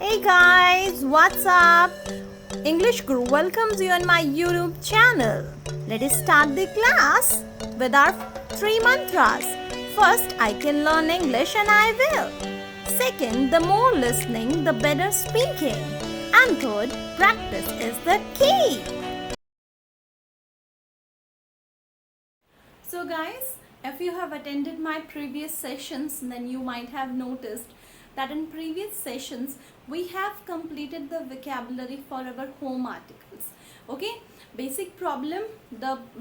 Hey guys, what's up? English Guru welcomes you on my YouTube channel. Let us start the class with our three mantras. First, I can learn English and I will. Second, the more listening, the better speaking. And third, practice is the key. So guys, if you have attended my previous sessions, then you might have noticed that in previous sessions we have completed the vocabulary for our home articles. Okay, the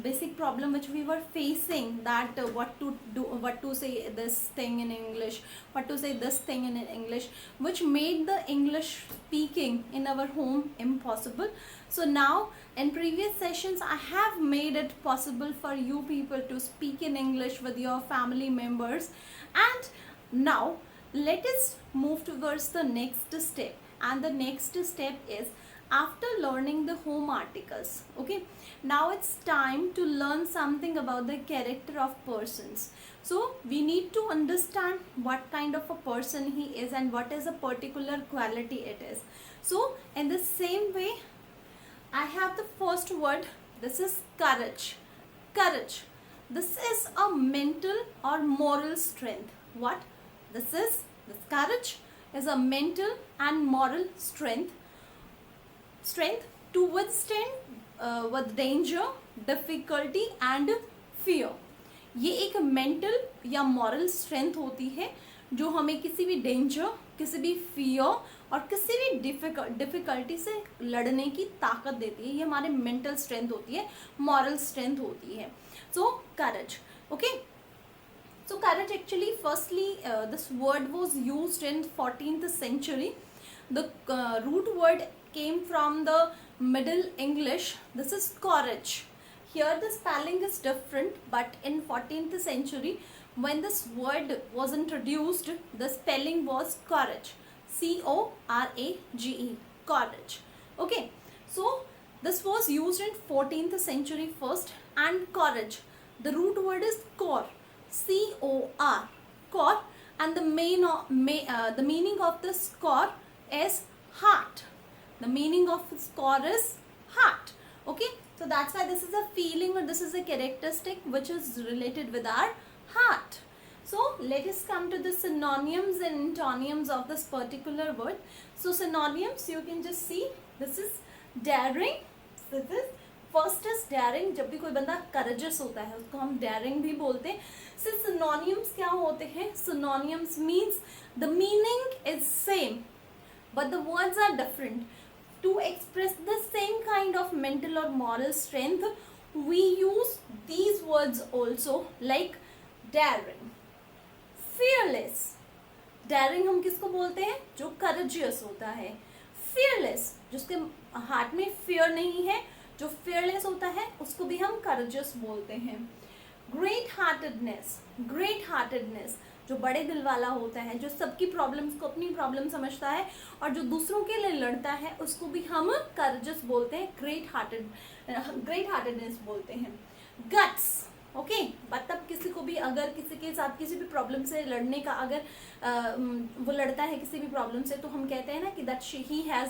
basic problem which we were facing, that what to do, what to say this thing in English, what to say this thing in English, which made the English speaking in our home impossible. So now in previous sessions I have made it possible for you people to speak in English with your family members, and now let us move towards the next step. And the next step is, after learning the home articles, okay, now it's time to learn something about the character of persons. So we need to understand what kind of a person he is and what is a particular quality it is. So in the same way, I have the first word. This is courage. Courage. This is a mental or moral strength. What? This courage is a mental and moral strength to withstand with danger, difficulty and fear. ये एक mental या moral strength होती है जो हमें किसी भी danger, किसी भी फियर और किसी भी डिफिकल्टी से लड़ने की ताकत देती है. ये हमारे मेंटल स्ट्रेंथ होती है, मॉरल स्ट्रेंथ होती है. So courage. Okay, so courage actually, firstly, this word was used in 14th century. The root word came from the Middle English. This is courage. Here the spelling is different, but in 14th century when this word was introduced, the spelling was courage. C-O-R-A-G-E. Courage. Okay, so this was used in 14th century first. And courage, the root word is cor. C-O-R, cor, and the meaning of this cor is heart. The meaning of this cor is heart. Okay, so that's why this is a feeling or this is a characteristic which is related with our heart. So let us come to the synonyms and antonyms of this particular word. So synonyms, you can just see, this is daring. This is first is daring. जब भी कोई बंदा courageous होता है उसको हम dairying भी बोलते हैं. सिनोनियम्स क्या होते हैं? Synonyms means the meaning is same but the words are different. To express the same kind of mental और moral strength we use these words also, like daring, fearless. Daring हम किसको बोलते हैं? जो करेजियस होता है. फियरलेस, जिसके heart में फियर नहीं है, जो फेयरलेस होता है उसको भी हम करेजियस बोलते हैं. Great heartedness. ग्रेट हार्टेडनेस, जो बड़े दिल वाला होता है, जो सबकी प्रॉब्लम्स को अपनी प्रॉब्लम समझता है और जो दूसरों के लिए लड़ता है, उसको भी हम करेजियस बोलते हैं, ग्रेट हार्टेडनेस बोलते हैं. गट्स. ओके, मतलब किसी को भी अगर किसी के साथ किसी भी प्रॉब्लम से लड़ने का, अगर वो लड़ता है किसी भी प्रॉब्लम से, तो हम कहते हैं ना कि that he has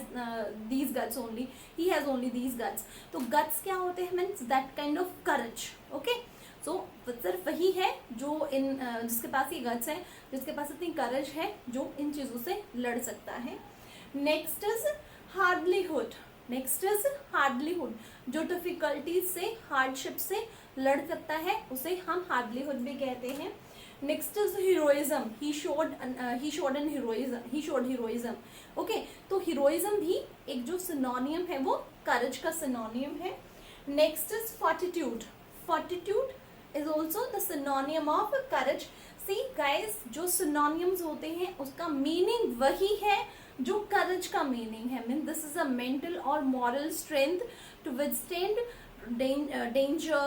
these guts only, he has only these guts. तो गट्स क्या होते हैं? Means that kind of courage. Okay, so सिर्फ वही है जो जिसके पास ये गट्स है, जिसके पास इतनी करेज है, जो इन चीज़ों से लड़ सकता है. Next is hardihood. Next is hardihood, जो डिफिकल्टीज से, हार्डशिप से लड़ सकता है, उसे हम हार्डलीहुड भी कहते हैं. Next is heroism. He showed heroism. Okay, तो हीरोइज्म भी एक जो सिनोनियम है वो करेज का सिनोनियम है. Next is fortitude. Fortitude is also the synonym of courage. See guys, जो synonyms होते हैं उसका meaning वही है जो courage का meaning है. Mean this is a mental or moral strength to withstand danger,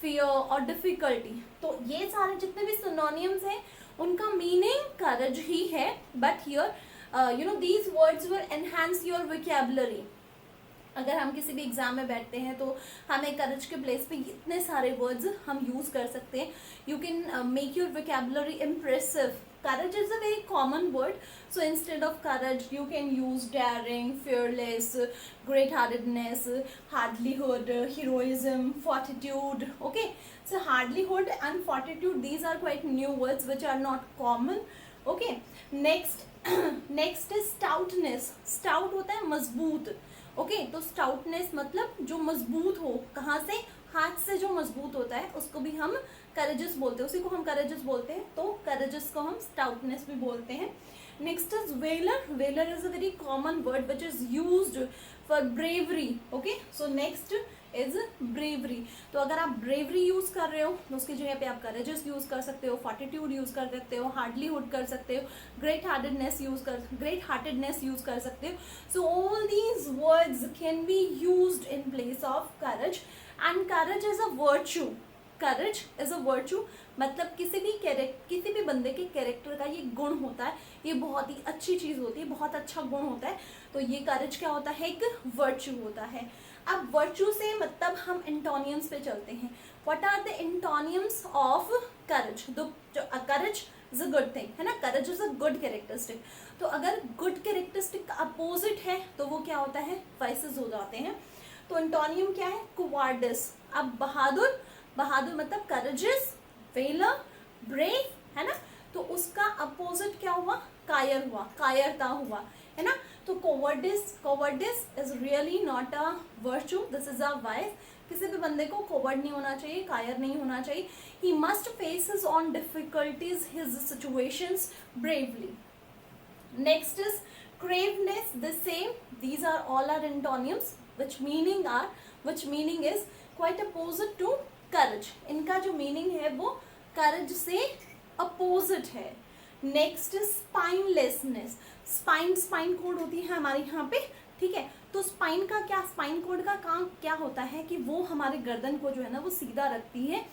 fear और difficulty. तो ये सारे जितने भी synonyms हैं उनका meaning courage ही है. But here these words will enhance your vocabulary. अगर हम किसी भी एग्जाम में बैठते हैं तो हमें करेज के प्लेस पे इतने सारे वर्ड्स हम यूज़ कर सकते हैं. You can make your vocabulary impressive. courage is a very common word. So instead of courage, you can use daring, fearless, great-heartedness, hardihood, heroism, fortitude. Okay, so hardihood and fortitude, these are quite new words which are not common. Okay, next next is stoutness. Stout होता है मजबूत. Okay, तो स्टाउटनेस मतलब जो मजबूत हो. कहाँ से? हाथ से जो मजबूत होता है उसको भी हम करेजस बोलते हैं. उसी को हम करेजस बोलते हैं. तो करेजस को हम स्टाउटनेस भी बोलते हैं. Next is valour. Valour is a very common word which is used for bravery. Okay, so next is bravery. तो अगर आप ब्रेवरी यूज कर रहे हो तो उसकी जगह पे आप करेजस यूज कर सकते हो, फॉर्टिट्यूड यूज कर सकते हो, हार्डलीहुड कर सकते हो, ग्रेट हार्टेडनेस यूज कर सकते हो. So all these words can be used in place of courage. And courage is a virtue. Courage is a virtue मतलब किसी भी बंदे के कैरेक्टर का ये गुण होता है. ये बहुत ही अच्छी चीज होती है, बहुत अच्छा गुण होता है. तो ये करेज क्या होता है? एक वर्च्यू होता है. अब वर्च्यू से मतलब हम एंटोनियम्स पे चलते हैं. What are the antonyms of courage? Courage is a good thing, है ना. Courage is a good characteristic. तो अगर गुड कैरेक्टरिस्टिक का अपोजिट है तो वो क्या होता है? वाइसेस हो जाते हैं. तो एंटोनियम क्या है? कोवार्डिस. अब बहादुर. बहादुर मतलब करेजियस, वेलर, ब्रेव, है ना. तो उसका अपोजिट क्या हुआ? कायर हुआ, कायरता हुआ, है ना. तो cowardice is really not a virtue, this is a vice. किसी भी बंदे को कोवर्ड नहीं होना चाहिए, कायर नहीं होना चाहिए. He must face his on difficulties, his situations bravely. Next is craveness. The same, these are all are antonyms which meaning is quite opposite to courage. इनका जो meaning है वो courage से opposite है. Next is spinelessness. Spine cord होती है हमारे यहाँ पे, ठीक है. तो स्पाइन का क्या, स्पाइन कोड का काम क्या होता है कि वो हमारे गर्दन को जो है ना वो सीधा रखती है.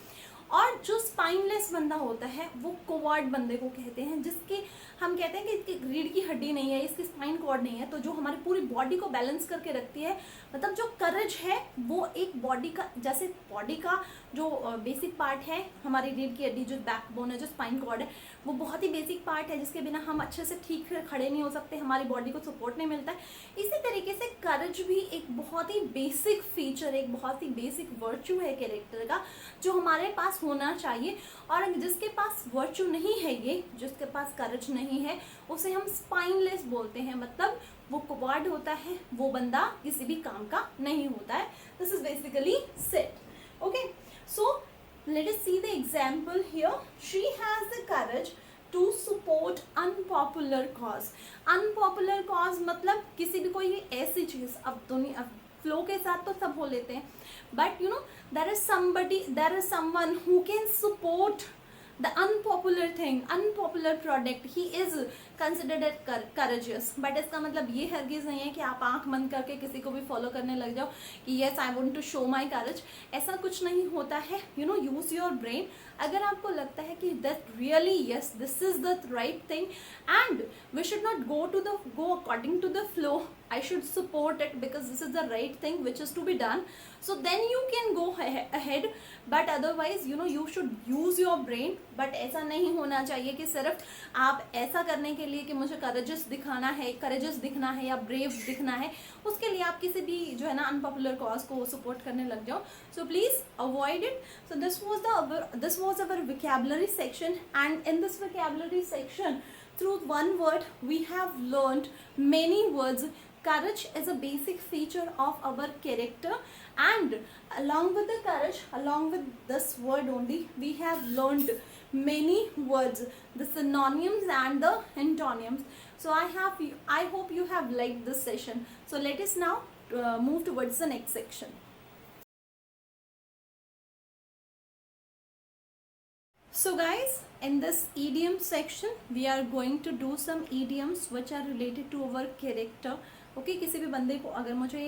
और जो स्पाइनलेस बंदा होता है वो कोवार्ड बंदे को कहते हैं, जिसके हम कहते हैं कि इसकी रीढ़ की हड्डी नहीं है, इसकी स्पाइन कॉर्ड नहीं है, तो जो हमारी पूरी बॉडी को बैलेंस करके रखती है. मतलब जो करेज है वो एक बॉडी का, जैसे बॉडी का जो बेसिक पार्ट है हमारी रीढ़ की हड्डी, जो बैकबोन है, जो स्पाइन कॉर्ड है, वो बहुत ही बेसिक पार्ट है जिसके बिना हम अच्छे से ठीक से खड़े नहीं हो सकते, हमारी बॉडी को सपोर्ट नहीं मिलता है. इसी तरीके से करेज भी एक बहुत ही बेसिक फीचर, एक बहुत ही बेसिक वर्च्यू है कैरेक्टर का, जो हमारे पास होना चाहिए. और जिसके पास वर्च्यू नहीं है, ये जिसके पास करेज नहीं है, उसे हम स्पाइनलेस बोलते हैं. मतलब वो कोवार्ड होता है, वो बंदा किसी भी काम का नहीं होता है. This is basically set. Okay, so let us see the example here. She has the courage to support unpopular cause. Unpopular cause मतलब किसी भी कोई ऐसी चीज, अब फ्लो के साथ तो सब हो लेते हैं, but you know there is someone who can support the unpopular thing, unpopular product. He is considered as courageous. But इसका मतलब ये हरगिज नहीं है कि आप आंख बंद करके किसी को भी फॉलो करने लग जाओ कि yes I want to show my courage. ऐसा कुछ नहीं होता है. You know, use your brain. अगर आपको लगता है कि that really yes this is the right thing and we should not go according to the flow, I should support it because this is the right thing which is to be done, so then you can go ahead. But otherwise you know you should use your brain. but ऐसा नहीं होना चाहिए कि सिर्फ आप ऐसा करने के लिए कि मुझे करेजियस दिखना है या ब्रेव दिखना है, उसके लिए आप किसी भी जो है ना अनपॉपुलर कॉज को सपोर्ट करने लग जाओ. So please avoid it. So this was our vocabulary section, and in this vocabulary section through one word we have learned many words. Courage is a basic feature of our character, and along with the courage, along with this word only, we have learned many words, the synonyms and the antonyms. So I hope you have liked this session. So let us now move towards the next section. So guys, in this idiom section we are going to do some idioms which are related to our character. Okay, किसी भी बंदे को अगर मुझे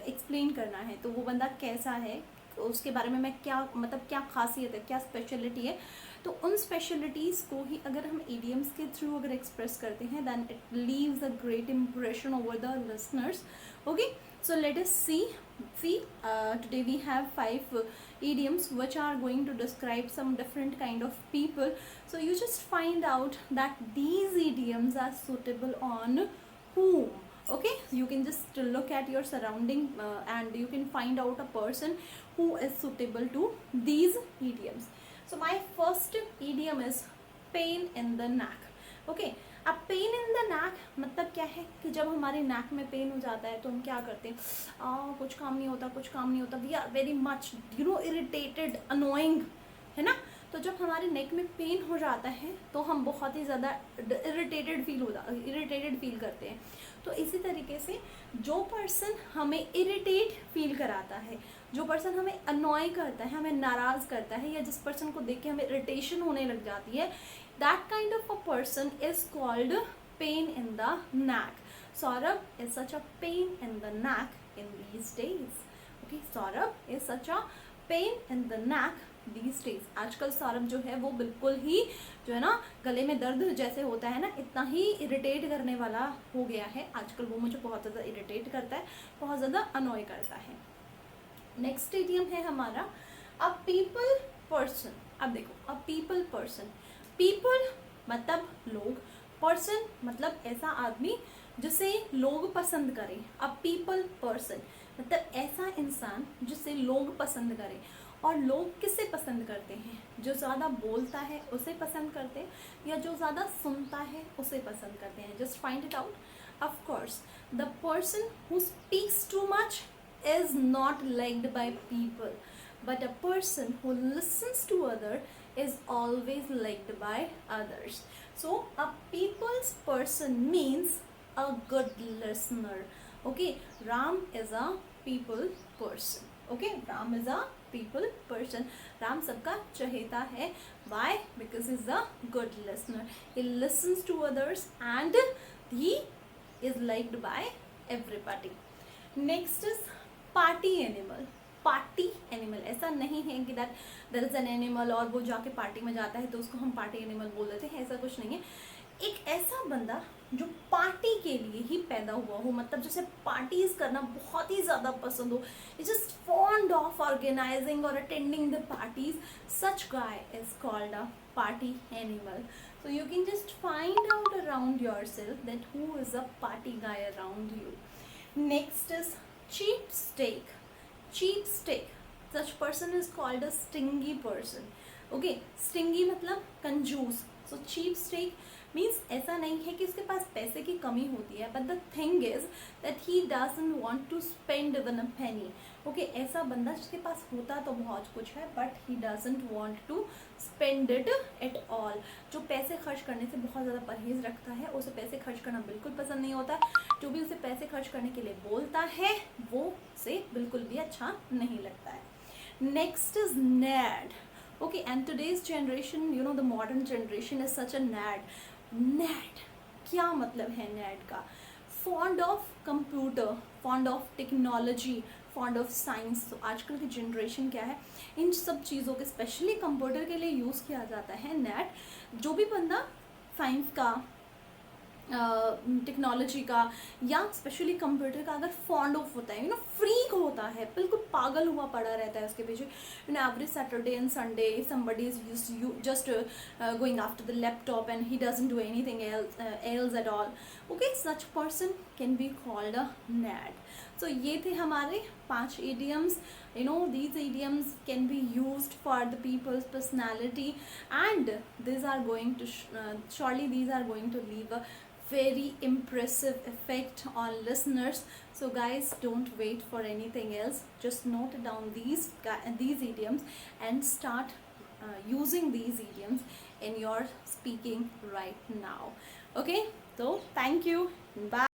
explain करना है तो वो बंदा कैसा है, उसके बारे में मैं क्या मतलब क्या खासियत है, क्या स्पेशलिटी है, तो उन स्पेशलिटीज़ को ही अगर हम idioms के थ्रू अगर एक्सप्रेस करते हैं then it leaves a great impression over the listeners. Okay, so let us see today we have 5 idioms which are going to describe some different kind of people. So you just find out that these idioms are suitable on whom. Okay, you can just look at your surrounding and you can find out a person who is suitable to these idioms. So my first idiom is pain in the neck. Okay, अब pain in the NAAC मतलब क्या है कि जब हमारे NAAC में pen हो जाता है तो हम क्या करते हैं, कुछ काम नहीं होता, कुछ काम नहीं होता, we are very much irritated, annoying, है ना। तो जब हमारे नेक में पेन हो जाता है तो हम बहुत ही ज़्यादा इरिटेटेड फील करते हैं। तो इसी तरीके से जो पर्सन हमें इरिटेट फील कराता है, जो पर्सन हमें अनॉय करता है, हमें नाराज़ करता है, या जिस पर्सन को देख के हमें इरिटेशन होने लग जाती है, that kind of a person is called pain in the neck. Saurabh is such a pain in the neck in these days. Okay, Saurabh is such a pain in the neck these days. आजकल सौरभ जो है वो बिल्कुल ही जो है ना गले में दर्द जैसे होता है ना, इतना ही इरिटेट करने वाला हो गया है आजकल। वो मुझे बहुत ज़्यादा इरिटेट करता है, बहुत ज़्यादा अनॉय करता है। नेक्स्ट इडियम है हमारा अ पीपल पर्सन। अब देखो, अ पीपल पर्सन, पीपल मतलब लोग, पर्सन मतलब ऐसा आदमी जिसे लोग पसंद करें। अब पीपल पर्सन मतलब ऐसा इंसान जिसे लोग पसंद करें। और लोग किसे पसंद करते हैं? जो ज़्यादा बोलता है उसे पसंद करते हैं, या जो ज़्यादा सुनता है उसे पसंद करते हैं। Just find it out. Of course the person who speaks too much is not liked by people, but a person who listens to other is always liked by others. So a people's person means a good listener. Okay, Ram is a people person. Okay, Ram is a people person. Ram सबका चहेता है. Why? Because he is a good listener. He listens to others and he is liked by everybody. Next is party animal. Party animal ऐसा नहीं है कि that there is an animal और वो जाके पार्टी में जाता है तो उसको हम पार्टी एनिमल बोल देते हैं, ऐसा कुछ नहीं है। एक ऐसा बंदा जो पार्टी के लिए ही पैदा हुआ हो, मतलब जैसे पार्टीज करना बहुत ही ज़्यादा पसंद हो, is just fond of organising और attending the parties, such guy is called a party animal. So you can just find out around yourself that who is a party guy around you. Next is cheapskate. Cheapskate, such person is called a stingy person. Okay, stingy मतलब कंजूस. So cheapskate means ऐसा नहीं है कि उसके पास पैसे की कमी होती है, but the thing is that he doesn't want to spend even a penny. Okay, ऐसा बंदा जिसके पास होता तो बहुत कुछ है, but he doesn't want to spend it at all. जो पैसे खर्च करने से बहुत ज़्यादा परहेज रखता है, उसे पैसे खर्च करना बिल्कुल पसंद नहीं होता. जो भी उसे पैसे खर्च करने के लिए बोलता है वो उसे बिल्कुल भी अच्छा नहीं लगता है. Next is nerd. Okay, and today's generation, you know, the modern generation is such a nerd. Nerd क्या मतलब है nerd का? Fond of computer, fond of technology, fond of science. तो आजकल की जनरेशन क्या है, इन सब चीज़ों के स्पेशली कंप्यूटर के लिए यूज़ किया जाता है nerd. जो भी बंदा साइंस का, टेक्नोलॉजी का या स्पेशली कंप्यूटर का अगर फॉन्ड ऑफ होता है, यू नो, फ्रीक होता है, बिल्कुल पागल हुआ पड़ा रहता है उसके पीछे, you know, every Saturday and Sunday somebody is just going after the laptop and he doesn't do anything else at all. Okay, such person can be called a nerd. So ये थे हमारे 5 idioms. You know, these idioms can be used for the people's personality, and these are going to surely these are going to leave a very impressive effect on listeners. So guys, don't wait for anything else, just note down these idioms and start using these idioms in your speaking right now. Okay, so thank you, bye.